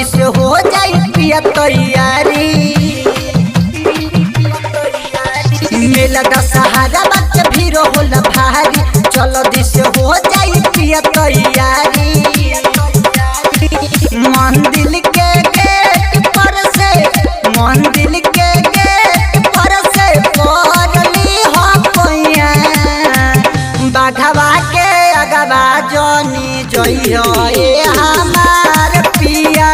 से हो जाई पिया तैयारी। मेला दशहरा बात भीड़ होला भारी, जल्दी से हो जाई पिया तैयारी। मंदिर के गेट पर से मंदिर के गेट पर से पड़ली हो पैया, बाघवा के अगवा जनी जइयो ए हमार पिया,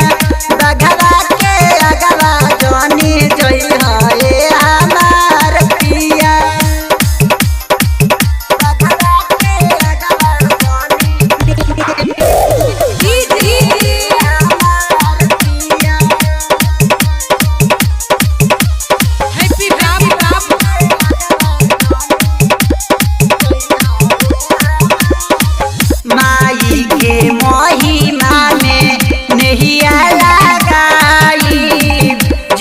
बाघवा के अगवा जनी जइयो ए हमार पिया, बाघवा के अगवा जनी हमार पिया। हैप्पी राम राम माई के महिमा में नहिया लगाई,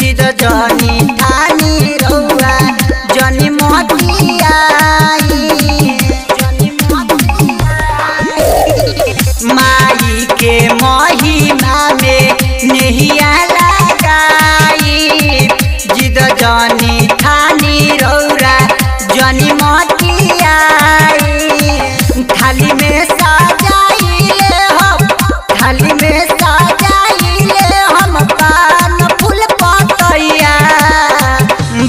जिद जनी ठानी रउआ जनी मोतियाई। माई के महिमा में नहिया लगाई, जिद जनी ठानी रउआ जनी मोतियाई। थाली में सजाइले हम, थाली में सजाइले हम पान फूल पतैया,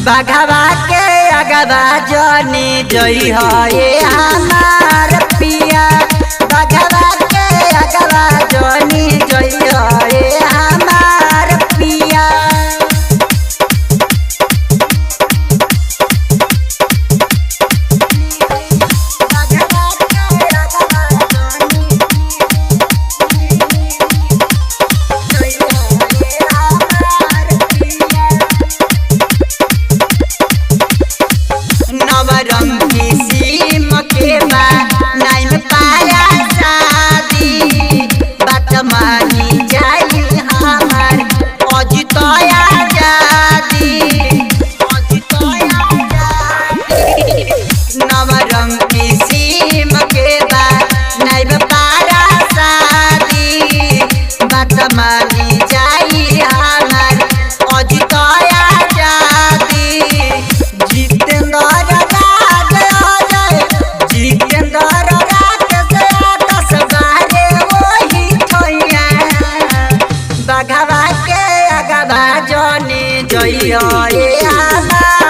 बाघवा के अगवा जनी जइह ए हमार पिया, बाघवा के अगवा जनी जइह ए हमार पिया। नवरंगी सीम के बा नाइन पाया शादी, बात मानी जाई हमार अजितया जादी, अजितया जादी। नवरंगी सीम के बा नाइन पाया शादी, बात मानी जाई हमार अजितया जादी। जितेंद्र राज अजय, जितेंद्र राज से 10 बारे वही ठैया, बाघवा के अगवा जनी जइयो ए हमार